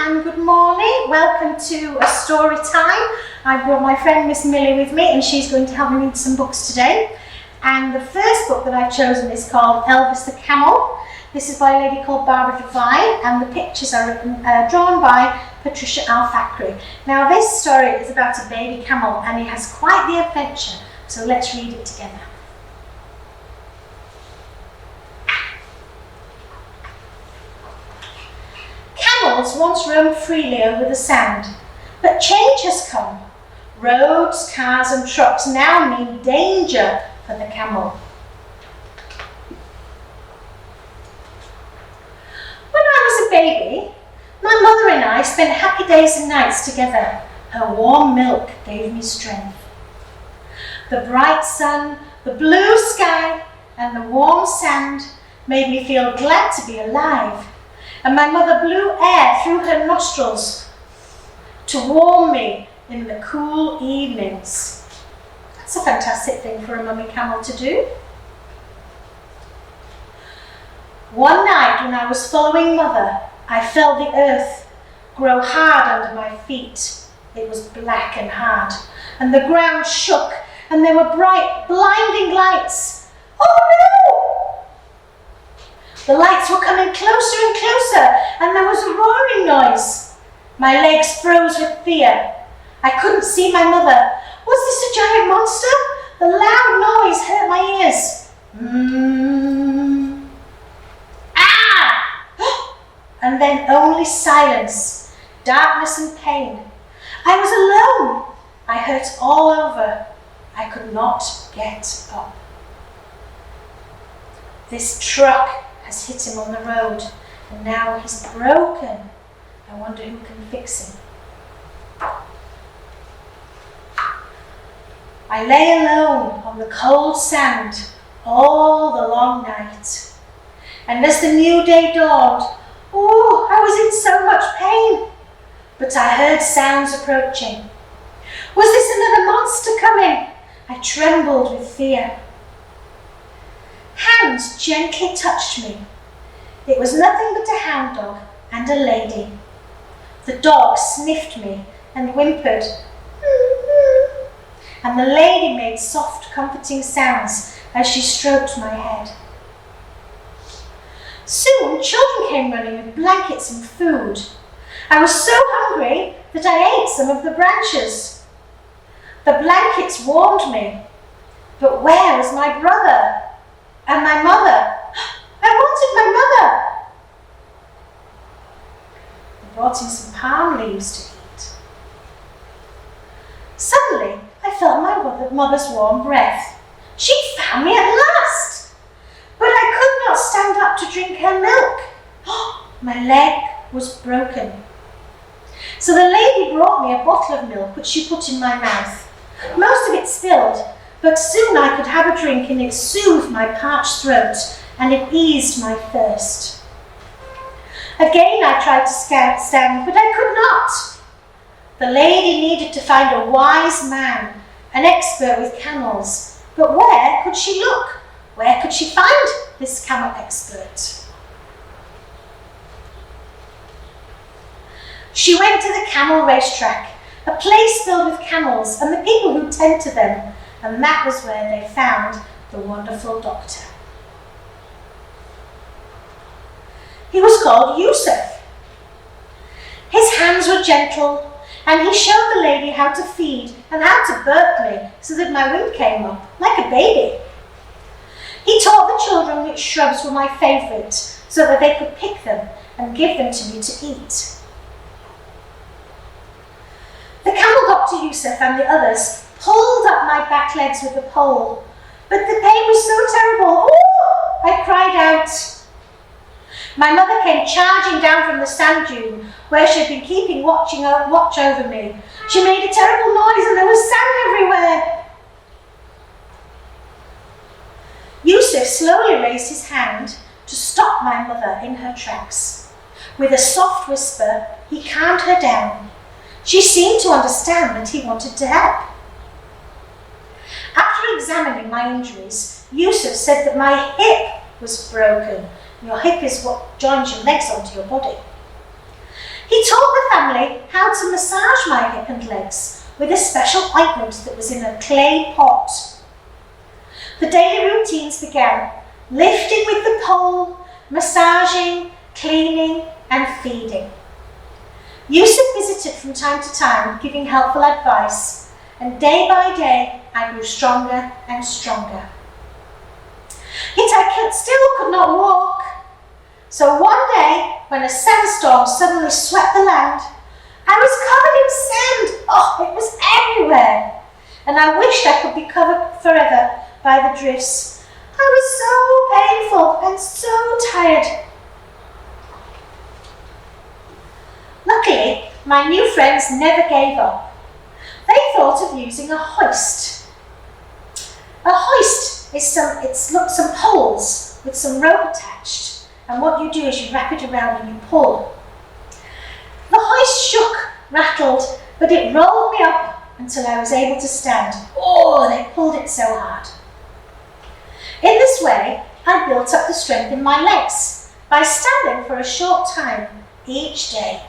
and good morning. Welcome to a story time. I've brought my friend Miss Millie with me and she's going to help me read some books today. And the first book that I've chosen is called Elvis the Camel. This is by a lady called Barbara Devine and the pictures are drawn by Patricia Al-Fakri. Now this story is about a baby camel and it has quite the adventure, so let's read it together. Camels once roamed freely over the sand, but change has come. Roads, cars and trucks now mean danger for the camel. When I was a baby, my mother and I spent happy days and nights together. Her warm milk gave me strength. The bright sun, the blue sky and the warm sand made me feel glad to be alive. And my mother blew air through her nostrils to warm me in the cool evenings. That's a fantastic thing for a mummy camel to do. One night when I was following Mother, I felt the earth grow hard under my feet. It was black and hard, and the ground shook, and there were bright, blinding lights. Oh no! The lights were coming closer and closer, and there was a roaring noise. My legs froze with fear. I couldn't see my mother. Was this a giant monster? The loud noise hurt my ears. Ah! And then only silence, darkness and pain. I was alone. I hurt all over. I could not get up. This truck has hit him on the road, and now he's broken. I wonder who can fix him. I lay alone on the cold sand all the long night. And as the new day dawned, I was in so much pain. But I heard sounds approaching. Was this another monster coming? I trembled with fear. Hands gently touched me. It was nothing but a hound dog and a lady. The dog sniffed me and whimpered, and the lady made soft, comforting sounds as she stroked my head. Soon children came running with blankets and food. I was so hungry that I ate some of the branches. The blankets warmed me, but where was my brother? And my mother? I wanted my mother. They brought in some palm leaves to eat. Suddenly, I felt my mother's warm breath. She found me at last. But I could not stand up to drink her milk. My leg was broken. So the lady brought me a bottle of milk which she put in my mouth. Most of it spilled, but soon I could have a drink and it soothed my parched throat and it eased my thirst. Again I tried to stand, but I could not. The lady needed to find a wise man, an expert with camels. But where could she look? Where could she find this camel expert? She went to the camel racetrack, a place filled with camels and the people who tend to them. And that was where they found the wonderful doctor. He was called Yusuf. His hands were gentle, and he showed the lady how to feed and how to burp me so that my wing came up like a baby. He taught the children which shrubs were my favourite so that they could pick them and give them to me to eat. The camel doctor Yusuf and the others pulled up my back legs with a pole, but the pain was so terrible. I cried out. My mother came charging down from the sand dune where she had been keeping watch over me. She made a terrible noise and there was sand everywhere. Yusuf slowly raised his hand to stop my mother in her tracks. With a soft whisper, he calmed her down. She seemed to understand that he wanted to help. After examining my injuries, Yusuf said that my hip was broken. Your hip is what joins your legs onto your body. He taught the family how to massage my hip and legs with a special ointment that was in a clay pot. The daily routines began, lifting with the pole, massaging, cleaning and feeding. Yusuf visited from time to time, giving helpful advice, and day by day I grew stronger and stronger. Yet I still could not walk. So one day, when a sandstorm suddenly swept the land, I was covered in sand. Oh, it was everywhere. And I wished I could be covered forever by the drifts. I was so painful and so tired. Luckily, my new friends never gave up. They thought of using a hoist. A hoist is some poles with some rope attached, and what you do is you wrap it around and you pull. The hoist shook, rattled, but it rolled me up until I was able to stand. Oh, they pulled it so hard. In this way, I built up the strength in my legs by standing for a short time each day.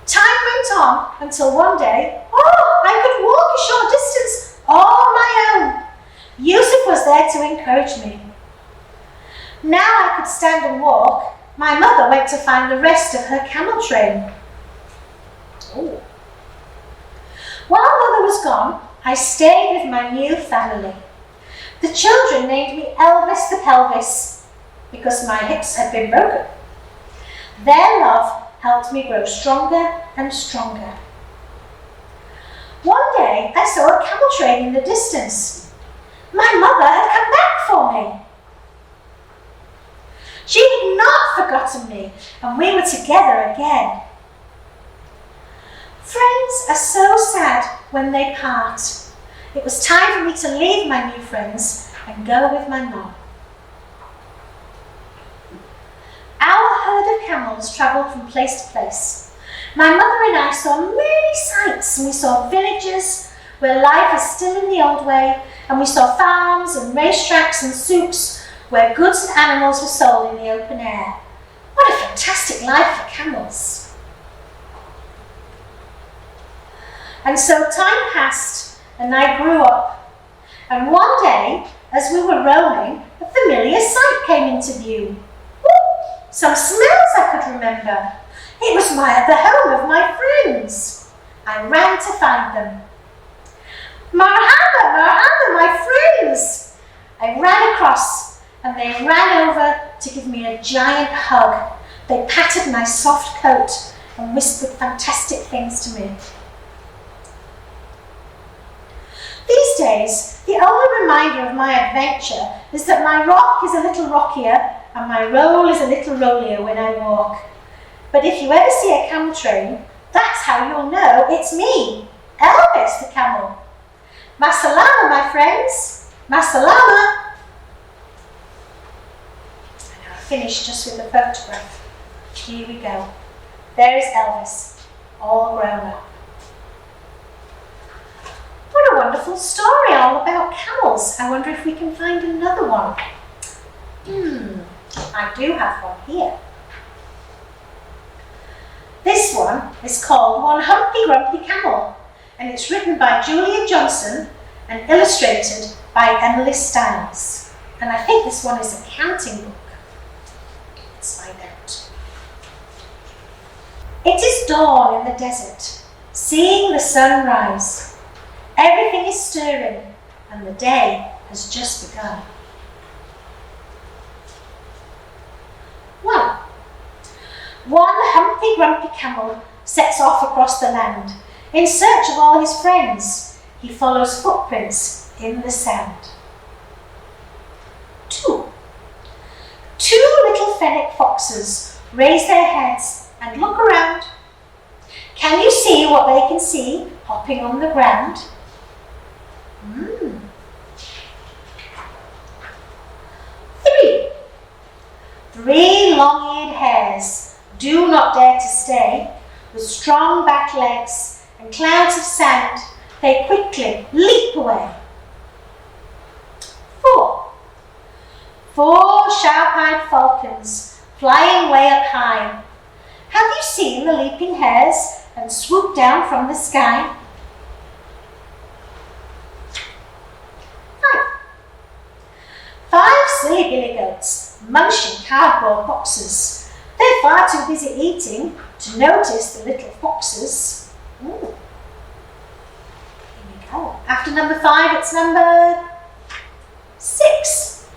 Time went on until one day, I could walk a short distance all on my own. Yusuf was there to encourage me. Now I could stand and walk. My mother went to find the rest of her camel train. Ooh. While Mother was gone, I stayed with my new family. The children named me Elvis the Pelvis because my hips had been broken. Their love helped me grow stronger and stronger. One day I saw a camel train in the distance. My mother had come back for me. She had not forgotten me, and we were together again. Friends are so sad when they part. It was time for me to leave my new friends and go with my mom. Our herd of camels travelled from place to place. My mother and I saw many sights, and we saw villages where life is still in the old way, and we saw farms and racetracks and souks where goods and animals were sold in the open air. What a fantastic life for camels. And so time passed, and I grew up. And one day, as we were roaming, a familiar sight came into view. Some smells I could remember. It was the home of my friends. I ran to find them. Marhaba, marhaba, my friends! I ran across, and they ran over to give me a giant hug. They patted my soft coat and whispered fantastic things to me. These days, the only reminder of my adventure is that my rock is a little rockier and my roll is a little rollier when I walk. But if you ever see a camel train, that's how you'll know it's me, Elvis the camel. Masalama, my friends. Masalama. And I'll finish just with the photograph. Here we go. There is Elvis, all grown up. What a wonderful story all about camels. I wonder if we can find another one. I do have one here. This one is called One Humpty Grumpy Camel, and it's written by Julia Johnson and illustrated by Emily Stiles. And I think this one is a counting book. Let's find out. It is dawn in the desert, seeing the sun rise. Everything is stirring, and the day has just begun. 1. One Humpty Grumpy Camel sets off across the land in search of all his friends. He follows footprints in the sand. 2. Two little fennec foxes raise their heads and look around. Can you see what they can see hopping on the ground? 3. 3 long-eared hares do not dare to stay. With strong back legs and clouds of sand, they quickly leap away. 4. 4 sharp-eyed falcons flying way up high. Have you seen the leaping hares and swoop down from the sky? 5 silly billy goats munching cardboard boxes. They're far too busy eating to notice the little foxes. Ooh. Here we go. After number 5, it's number 6.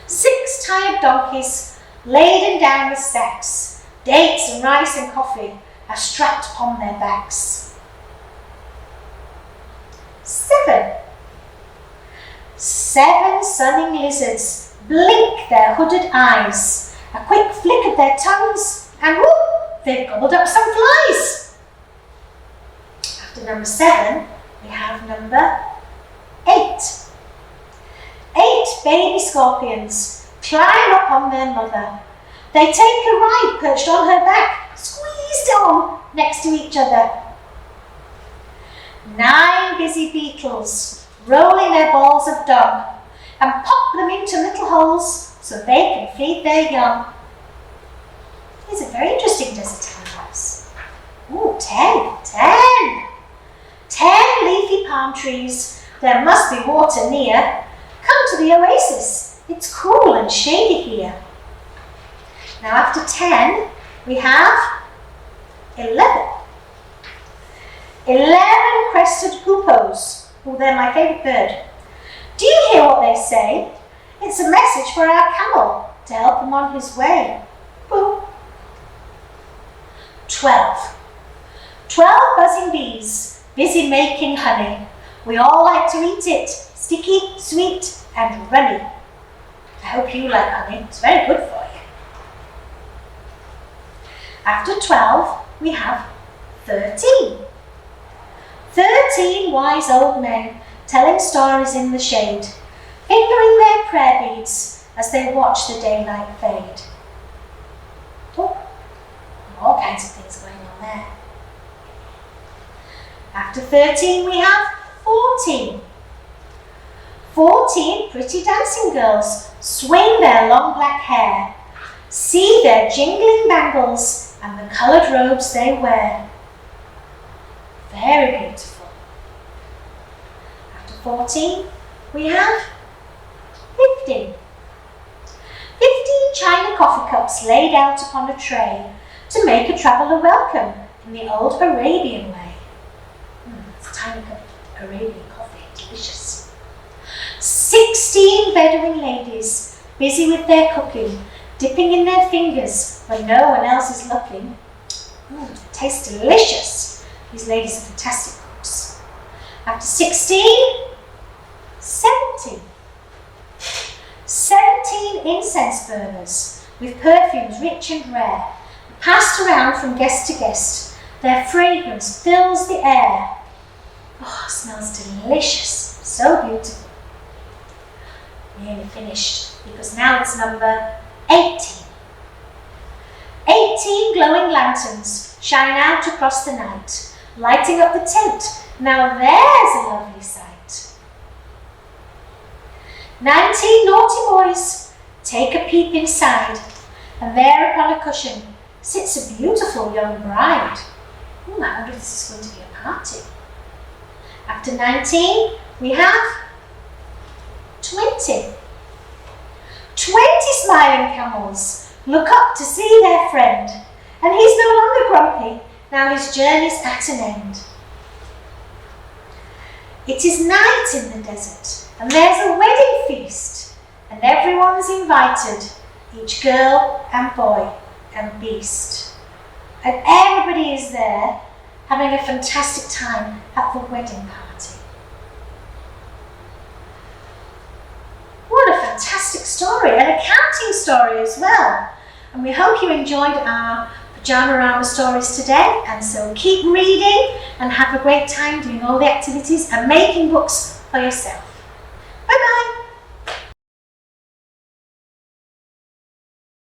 6 tired donkeys laden down with sacks. Dates and rice and coffee are strapped upon their backs. 7. 7 sunning lizards blink their hooded eyes. A quick flick of their tongues and whoop, they've gobbled up some flies. After number 7, we have number 8. 8 baby scorpions climb up on their mother. They take a ride perched on her back, squeezed on next to each other. 9 busy beetles rolling their balls of dung and pop them into little holes so they can feed their young. These are very interesting desert animals. Ooh, 10. 10 leafy palm trees. There must be water near. Come to the oasis. It's cool and shady here. Now after 10, we have 11. 11 crested hoopoes. Oh, they're my favourite bird. Do you hear what they say? It's a message for our camel to help him on his way. Boom. 12. 12 buzzing bees, busy making honey. We all like to eat it, sticky, sweet and runny. I hope you like honey, it's very good for you. After 12, we have 13. 13 wise old men telling stories in the shade, fingering their prayer beads as they watch the daylight fade. Oh, all kinds of things going on there. After 13, we have 14. 14 pretty dancing girls swing their long black hair. See their jingling bangles and the coloured robes they wear. Very beautiful. After 14, we have 15. 15 china coffee cups laid out upon a tray to make a traveller welcome in the old Arabian way. It's a tiny cup of Arabian coffee, delicious. 16 Bedouin ladies busy with their cooking, dipping in their fingers when no one else is looking. It tastes delicious. These ladies are fantastic cooks. After 16, 17. 17 incense burners with perfumes rich and rare, passed around from guest to guest. Their fragrance fills the air. Oh, it smells delicious, so beautiful. Nearly finished, because now it's number 18. 18 glowing lanterns shine out across the night, lighting up the tent. Now there's a lovely sight. 19 naughty boys take a peep inside, and there upon a cushion sits a beautiful young bride. I wonder if this is going to be a party. After 19, we have 20. 20 smiling camels look up to see their friend, and he's no longer grumpy, now his journey's at an end. It is night in the desert, and there's a wedding feast, and everyone's invited, each girl and boy and beast. And everybody is there having a fantastic time at the wedding party. What a fantastic story, and a counting story as well. And we hope you enjoyed our Pyjamarama stories today, and so keep reading and have a great time doing all the activities and making books for yourself.